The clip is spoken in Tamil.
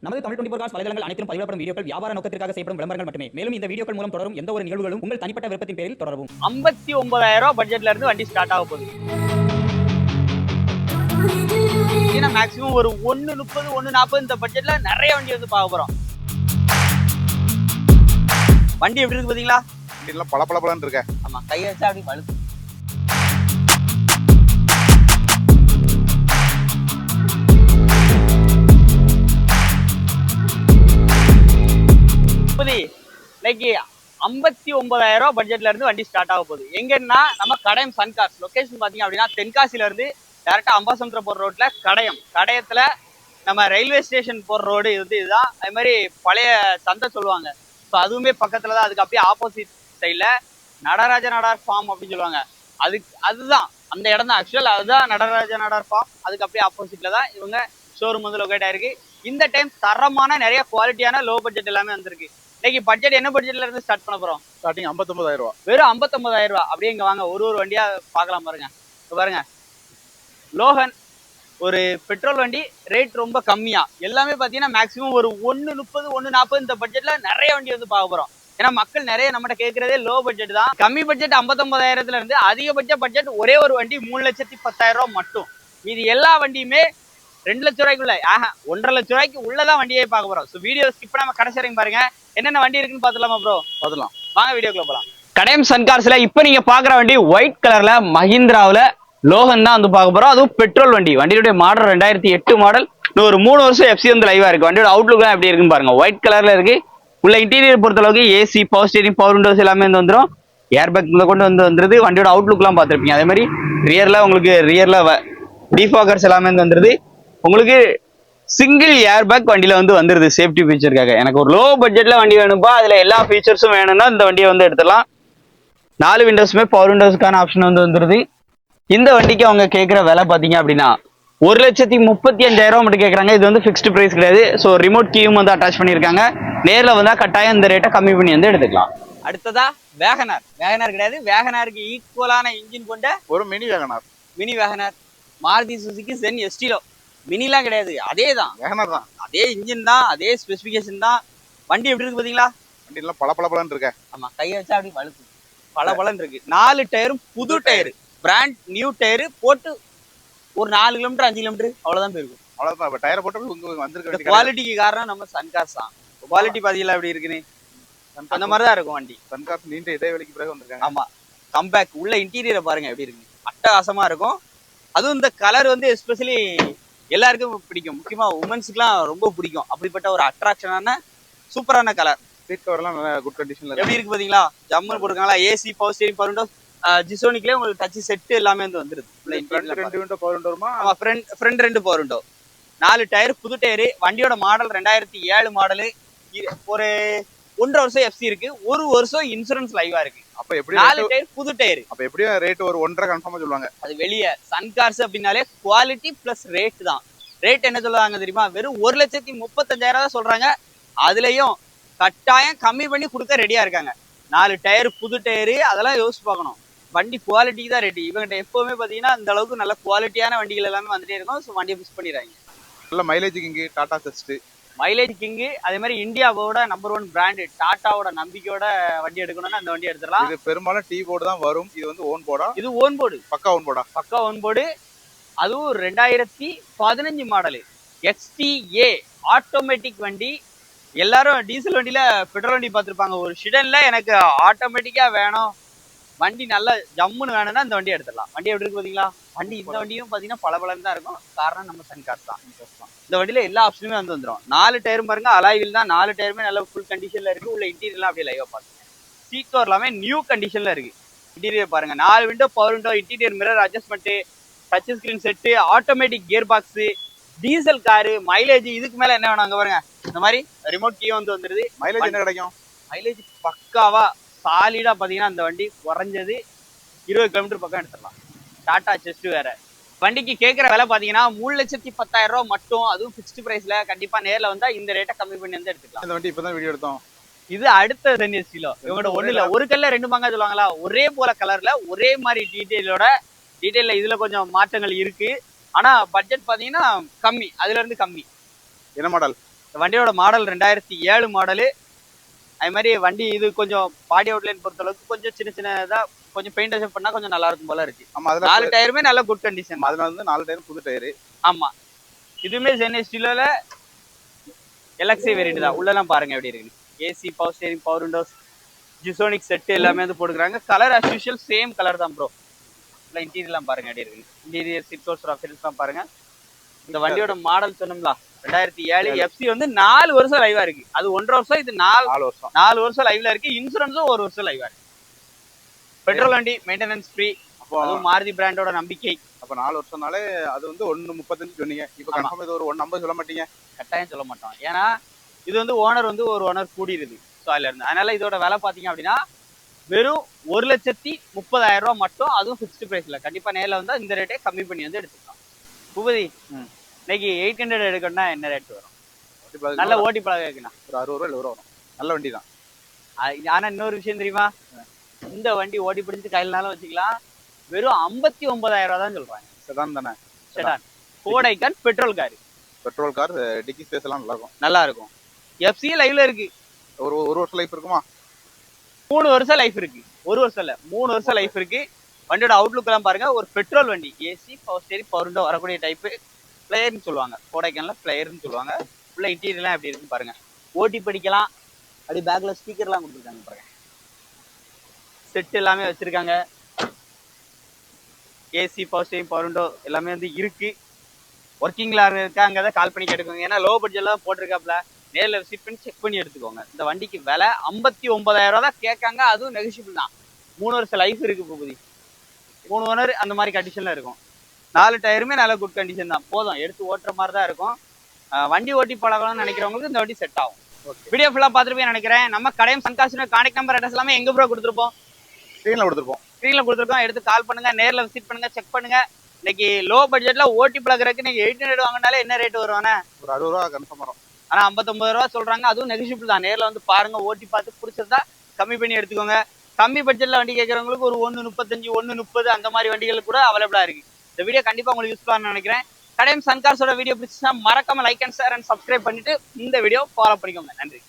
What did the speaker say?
நமது தமிழ் 24 காஸ் வலைதளங்கள் அனைத்தும் பதிவிடப்படும் வீடியோக்கள் வியாபார நோக்கத்திற்காக செய்யப்படும் விளம்பரங்கள் மட்டுமே. மேலும் இந்த வீடியோக்கள் மூலம் தொடரும் எந்த ஒரு நிகழ்வுகளும் உங்கள் தனிப்பட்ட விருப்பத்தின் பேரில் தொடரவும். 59,000 ரூபாய் பட்ஜெட்ல இருந்து வண்டி ஸ்டார்ட் ஆக போகுது. ஏன்னா மேக்ஸிமம் ஒரு 130 140 இந்த பட்ஜெட்ல நிறைய வண்டி வந்து பார்க்க போறோம். வண்டி எப்படி இருக்கு பாத்தீங்களா? வண்டிலாம் பளபளன்னு இருக்கு. ஆமா, கையை வச்சா அப்படி பழுத்து. இன்னைக்கு 59,000 ரூபாய் பட்ஜெட்ல இருந்து வண்டி ஸ்டார்ட் ஆக போகுது. எங்கன்னா நம்ம கடையம் சன்கார்ஸ் லொகேஷன் பாத்தீங்க அப்படின்னா தென்காசில இருந்து டேரக்டா அம்பாசமுத்திரம் போற ரோட்ல கடையத்துல நம்ம ரயில்வே ஸ்டேஷன் போற ரோடு இதுதான். அது மாதிரி பழைய சந்தை சொல்லுவாங்க. ஸோ அதுவுமே பக்கத்துல தான். அதுக்கு அப்படியே ஆப்போசிட் சைட்ல நடராஜ நடார் ஃபார்ம் அப்படின்னு சொல்லுவாங்க. அதுதான் அந்த இடம் தான் ஆக்சுவல். அதுதான் நடராஜ நடார் ஃபார்ம். அதுக்கு அப்படியே ஆப்போசிட்ல தான் இவங்க ஷோரூம் வந்து லொகேட் ஆயிருக்கு. இந்த டைம் தரமான நிறைய குவாலிட்டியான லோ பட்ஜெட் எல்லாமே வந்திருக்கு. இன்னைக்கு பட்ஜெட் என்ன பட்ஜெட்ல இருந்து ஸ்டார்ட் பண்ண போறோம்? ஸ்டார்டிங் 59,000 ரூபாய். வெறும் 59,000 ரூபாய். அப்படியே இங்க வாங்க, ஒரு வண்டியா பார்க்கலாம் பாருங்க. பாருங்க, லோகன் ஒரு பெட்ரோல் வண்டி, ரேட் ரொம்ப கம்மியா. எல்லாமே பாத்தீங்கன்னா மேக்ஸிமம் ஒரு 130 140 இந்த பட்ஜெட்ல நிறைய வண்டி வந்து பார்க்க போறோம். ஏன்னா மக்கள் நிறைய நம்மகிட்ட கேட்கறதே லோ பட்ஜெட் தான். கம்மி பட்ஜெட் 59,000 இருந்து அதிகபட்ச பட்ஜெட் ஒரே ஒரு வண்டி 3,10,000 ரூபாய் மட்டும். மீதி எல்லா வண்டியுமே 2 லட்சம் ரூபாய்க்குள்ள 1.5 லட்சம் ரூபாய்க்கு உள்ளதான் வண்டியே பார்க்க போறோம். ஸோ வீடியோ ஸ்கிப் பண்ணாம கடைசி வரைக்கும் பாருங்க. என்னென்ன வண்டி இருக்குன்னு பாத்துலாமா ப்ரோ? பாத்துலாம் வாங்க, வீடியோக்குள்ள போலாம். கடையம் சன்கார்ஸ்ல இப்ப நீங்க பாக்குற வண்டி ஒயிட் கலர்ல மஹிந்திராவுல லோகன் தான் வந்து பார்க்க போறோம். அதுவும் பெட்ரோல் வண்டி. வண்டியோட மாடல் 2008 மாடல். ஒரு 3 வருஷம் எஃப்சி வந்து லைவா இருக்கு. வண்டியோட அவுட்லுக் எல்லாம் எப்படி இருக்குன்னு பாருங்க. ஒயிட் கலர்ல இருக்கு. உள்ள இன்டீரியர் பொறுத்த அளவுக்கு AC, power steering, power Windows எல்லாமே வந்து வந்துடும். ஏர் பேக் கொண்டு வந்துருது. வண்டியோட அவுட்லுக் எல்லாம் பாத்திருப்பீங்க. அதே மாதிரி ரியர்ல டிஃபாகர்ஸ் எல்லாமே வந்து வந்துருது. உங்களுக்கு சிங்கிள் ஏர் பேக் வண்டியில வந்து வந்துருது சேஃப்டி ஃபீச்சருக்காக. எனக்கு ஒரு லோ பட்ஜெட்ல வண்டி வேணும்பா, அதுல எல்லா ஃபீச்சர்ஸும் வேணும்னா இந்த வண்டியை வந்து எடுத்துடலாம். 4 விண்டோஸுமே பவர் விண்டோஸ்க்கான ஆப்ஷன் வந்து வந்துருது. இந்த வண்டிக்கு அவங்க கேட்குற விலை பார்த்தீங்க அப்படின்னா 1,35,000 ரூபா மட்டும் கேட்குறாங்க. இது வந்து ஃபிக்ஸ்டு ப்ரைஸ் கிடையாது. ஸோ ரிமோட் கீயும் வந்து அட்டாச் பண்ணியிருக்காங்க. நேரில் வந்தா கட்டாயம் இந்த ரேட்டை கம்மி பண்ணி வந்து எடுத்துக்கலாம். அடுத்ததா வேகனார் கிடையாது, வேகனாருக்கு ஈக்குவலான இன்ஜின் கொண்ட ஒரு mini WagonR Maruti Suzuki Zen Estilo. மினிலாம் கிடையாது, அதே தான் வேகனார் தான். அதே இன்ஜின் தான், அதே ஸ்பெசிஃபிகேஷன் தான். வண்டி எப்படி இருக்கு பாத்தீங்களா? வண்டிலாம் பளபளன்னு இருக்கு. ஆமா, கையை வச்சா அப்படி பழுத்து பளபளன்னு இருக்கு. 4 டயரும் புது டயரு, பிராண்ட் நியூ டயரு போட்டு ஒரு 4 கிலோமீட்டர் 5 கிலோமீட்டர் அவ்வளவுதான் போயிருக்கும். அவ்வளவுதான். டயரை போட்டு இங்க வந்திருக்கு. குவாலிட்டிக்கு காரணம் நம்ம சன்கார்ஸ் தான். குவாலிட்டி பாத்தீங்களா எப்படி இருக்குன்னு? அந்த மாதிரிதான் இருக்கும் வண்டி. சன்கார்ஸ் நீண்ட இடைவெளிக்கு பிறகு வந்திருக்காங்க. ஆமா, கம்பேக். உள்ள இன்டீரியரை பாருங்க எப்படி இருக்கு. அட்டகாசமா இருக்கும். அதுவும் இந்த கலர் வந்து எஸ்பெஷலி எல்லாருக்கும் பிடிக்கும். முக்கியமா உமன்ஸுக்குலாம் ரொம்ப பிடிக்கும். அப்படிப்பட்ட ஒரு அட்ராக்ஷனான சூப்பரான கலர். சீட் கவர்லாம் நல்ல குட் கண்டிஷன்ல எப்படி இருக்கு பாத்தீங்களா? ஜம்முன்னு போட்டுருக்காங்களா? AC, power steering, power windows, ஜிசோனிக்லயே உங்களுக்கு டச் செட் எல்லாமே வந்து வந்துருது. ரெண்டு விண்டோ பவர் விண்டோமா? ஆமா, ஃப்ரண்ட் 2 பவர் விண்டோ. 4 டயர் புது டயரு. வண்டியோட மாடல் 2007 மாடலு. ஒரு 1.5 வருஷம் எஃப்சி இருக்கு. 1 வருஷம் இன்சூரன்ஸ் லைவா இருக்கு. அப்ப எப்படி 4 டயர் புது டயரு. அப்ப எப்படியும் ரேட் ஒரு 1.5 கன்ஃபார்மா சொல்லுவாங்க. அது வெளியே சன்கார்ஸ் அப்படின்னாலே குவாலிட்டி பிளஸ் ரேட் தான். ரேட் என்ன சொல்லுவாங்க தெரியுமா? வெறும் 1,35,000 தான் சொல்றாங்க. அதுலயும் கட்டாயம் கம்மி பண்ணி கொடுக்க ரெடியா இருக்காங்க. 4 டயர் புது டயரு, அதெல்லாம் யோசிச்சு பார்க்கணும். வண்டி குவாலிட்டிக்கு தான் ரேட்டு. இவங்கிட்ட எப்பவுமே பாத்தீங்கன்னா இந்த அளவுக்கு நல்ல குவாலிட்டியான வண்டிகள் எல்லாமே வந்துட்டே இருக்கும். ஸோ வண்டியை மிஸ் பண்ணிடுறாங்க. நல்ல mileage king, Tata chest mileage king. அதே மாதிரி இந்தியாவோட நம்பர் 1 பிராண்டு டாட்டாவோட நம்பிக்கையோட வண்டி எடுக்கணும்னா அந்த வண்டி எடுத்துடலாம். இது பெரும்பாலும் டீ போர்டு தான் வரும். இது வந்து ஓன் போர்டா? இது ஓன் போர்டு. பக்கா ஓன் போர்டு. அதுவும் 2015 மாடலு XTA ஆட்டோமேட்டிக் வண்டி. எல்லாரும் டீசல் வண்டியில பெட்ரோல் வண்டி பார்த்துருப்பாங்க. ஒரு ஷிடன்ல எனக்கு ஆட்டோமேட்டிக்கா வேணும், வண்டி நல்லா ஜம்முன்னு வேணும்னா இந்த வண்டி எடுத்துடலாம். வண்டி எப்படி இருக்கு பாத்தீங்களா? வண்டி இந்த வண்டியும் பாத்தீங்கன்னா பளபளன்னு தான் இருக்கும். காரணம் நம்ம சன்கார்ஸ் தான். இந்த வண்டியில எல்லா ஆப்ஷனுமே வந்து வந்துடும். 4 டயரும் பாருங்க அலாய்வில் தான். 4 டயருமே நல்ல ஃபுல் கண்டிஷன்ல இருக்கு. உள்ள இன்டீரியர்லாம் அப்படியே லைவா பாருங்க. சீட் கவர் எல்லாமே நியூ கண்டிஷன்ல இருக்கு. இன்டீரியர் பாருங்க. 4 window power window, interior mirror adjustment, touch screen set, automatic gear box, diesel car. Mileage இதுக்கு மேல என்ன வேணும்? அங்க பாருங்க, இந்த மாதிரி ரிமோட் கீ வந்து வந்துருது. மைலேஜ் என்ன கிடைக்கும்? மைலேஜ் பக்காவா சாலிடா பாத்தீங்கன்னா இந்த வண்டி குறைஞ்சது 20 கிலோமீட்டர் பக்கம் எடுத்துடலாம். டாடா செஸ்ட் வேற. வண்டிக்கு கேட்கிற விலை பாத்தீங்கன்னா 3,10,000 ரூபாய் மட்டும். அதுவும் ஃபிக்ஸ்டு பிரைஸ்ல. கண்டிப்பா நேர்ல வந்தா இந்த ரேட்டை கம்மி பண்ணி வந்து எடுத்துக்கலாம். இந்த வண்டி இப்பதான் வீடியோ எடுத்தோம். இது அடுத்த ஜென் எஸ்டிலோ. இவங்களோட ஒண்ணு இல்ல, ஒரு கல்ல 2 மாங்கா சொல்லுவாங்களா? ஒரே போல கலர்ல ஒரே மாதிரி டீடைல்ல இதுல கொஞ்சம் மாற்றங்கள் இருக்கு. ஆனா பட்ஜெட் பாத்தீங்கன்னா கம்மி, அதுல இருந்து கம்மி. என்ன மாடல்? வண்டியோட மாடல் 2007 மாடலு. அது மாதிரி வண்டி இது கொஞ்சம் பாடி அவுட்லைன் பொறுத்த அளவுக்கு கொஞ்சம் சின்ன சின்னதா கொஞ்சம் பெயிண்ட் அப் பண்ணா கொஞ்சம் நல்லா இருக்கும் போல இருக்கு. ஆமா, அதுல 4 டயருமே நல்ல குட் கண்டிஷன். அதுல வந்து 4 டயர் புது டயரு. ஆமா, இதுவுமே ZN-STல எல்எக்ஸி வேரியன்ட் தான். உள்ளலாம் பாருங்க எப்படி இருக்கு. AC, power steering, power windows, ஜிசோனிக் செட் எல்லாமே வந்து போட்டுக்கிறாங்க. Colour as usual same colour தான் ப்ரோ. இல்லை இன்டீரியர்லாம் பாருங்க எப்படி இருக்கு. இன்டீரியர் சீட் கவர்ஸ் ரெஃபரன்ஸ்லாம் பாருங்க. இந்த வண்டியோட மாடல் சொன்னோம்ல 2007 எஃப்சி வந்து 4 வருஷம் லைவா இருக்கு. அது 1.5 வருஷம், இது 4 வருஷம். 4 வருஷம் லைவ்ல இருக்கு. இன்சூரன்ஸும் 1 வருஷம் லைவா இருக்கு. பெட்ரோல் வண்டி, மெயின்டெனன்ஸ் ஃப்ரீ. அப்போ மாருதி பிராண்டோட நம்பிக்கை. அப்ப 4 வருஷம்னாலே அது வந்து 1.35 சொன்னீங்க. இப்ப கன்ஃபார்ம் இது ஒரு 1.50 சொல்ல மாட்டீங்க? கட்டாயம் சொல்ல மாட்டோம். ஏன்னா இது வந்து ஓனர் வந்து ஒரு ஓனர் கூடிருது சாயில இருந்து. அதனால இதோட விலை பாத்தீங்க அப்படின்னா வெறும் 1,30,000 ரூபாய் மட்டும். அதுவும் ஃபிக்ஸ்டு பிரைஸ்ல. கண்டிப்பா நேரில் வந்தா இந்த ரேட்டே கம்மி பண்ணி வந்து எடுத்துக்கலாம். பூபதி, இன்னைக்கு 800 எடுக்கணும்னா என்ன ரேட் வரும்? நல்ல ஓட்டி பழக இருக்குண்ணா ஒரு 60 ரூபா 70 ரூபா வரும். நல்ல வண்டி தான். ஆனா இன்னொரு விஷயம் தெரியுமா, இந்த வண்டி ஓட்டி பிடிச்சு கையிலனாலும் வச்சுக்கலாம். வெறும் 59,000 ரூபா தான் சொல்றாங்க. செடான் தானே? செடான் கோடைக்கார் petrol car. Petrol car, dickey space எல்லாம் நல்லா இருக்கும். நல்லா இருக்கும். எஃப்சி லைவ்ல இருக்கு. ஒரு வருஷம் லைஃப் இருக்குமா? 3 வருஷம் லைஃப் இருக்கு. 1 வருஷம் இல்ல, 3 வருஷம் லைஃப் இருக்கு. வண்டியோட அவுட்லுக் எல்லாம் பாருங்க. ஒரு பெட்ரோல் வண்டி, AC, power steering, power window வரக்கூடிய டைப்பு. பிளேயர்னு சொல்லுவாங்க, கோடைக்கானல பிளேயர்னு சொல்லுவாங்க. உள்ள இன்டீரியர்லாம் எப்படி இருக்குன்னு பாருங்க. ஓட்டி படிக்கலாம். அப்படி பேக்ல ஸ்பீக்கர்லாம் கொடுத்துருக்காங்க பாருங்க. செட் எல்லாமே வச்சிருக்காங்க. AC, power steering, power window எல்லாமே வந்து இருக்கு. ஒர்க்கிங்ல இருக்காங்க தான் கால் பண்ணி கேட்டுக்கோங்க. ஏன்னா லோ பட்ஜெட்ல போட்டிருக்காப்ல. நேரில் விசிட் பண்ணி செக் பண்ணி எடுத்துக்கோங்க. இந்த வண்டிக்கு விலை 59,000 ரூபா தான் கேட்காங்க. அதுவும் நெகோஷியபிள் தான். 3 வருஷம் லைஃப் இருக்கு பூபதி. 3 ஓனர் அந்த மாதிரி கண்டிஷன்ல இருக்கும். 4 டயருமே நல்ல குட் கண்டிஷன் தான். போதும், எடுத்து ஓட்டுற மாதிரி தான் இருக்கும். வண்டி ஓட்டி பழகணும்னு நினைக்கிறவங்களுக்கு இந்த வண்டி செட் ஆகும். வீடியோ ஃபுல்லா பார்த்துருப்பேன் நினைக்கிறேன். நம்ம கடையம் சன்காசினோ கான்டாக்ட் நம்பர் அட்ரஸ் எல்லாமே எங்க ப்ரோ கொடுத்துருப்போம்? ஸ்க்ரீன்ல கொடுத்துருப்போம். ஸ்க்ரீன்ல கொடுத்துருக்கோம். எடுத்து கால் பண்ணுங்க, நேரில் விசிட் பண்ணுங்க, செக் பண்ணுங்க. இன்னைக்கு லோ பட்ஜெட்ல ஓட்டி பழகிறதுக்கு நீங்க 800 வாங்கினாலே என்ன ரேட் வருவானே? ஒரு 60 ரூபா கன்ஃபார்ம் வரும். ஆனா 59 ரூபா சொல்றாங்க. அதுவும் நெகோஷியபிள் தான். நேரில் வந்து பாருங்க, ஓட்டி பார்த்து பிடிச்சிருந்தா கம்மி பண்ணி எடுத்துக்கோங்க. கம்மி பட்ஜெட்ல வண்டி கேட்கறவங்களுக்கு ஒரு 1.35, 1.30 அந்த மாதிரி வண்டிகள் கூட அவைலபிளா இருக்கு. இந்த வீடியோ கண்டிப்பா உங்களுக்கு யூஸ்ஃபுல்லாக நினைக்கிறேன். கடையம் சன்கார்ஸோட வீடியோ பிடிச்சா மறக்காம like and share and subscribe பண்ணிட்டு இந்த வீடியோ ஃபாலோ பண்ணிக்கோங்க. நன்றி.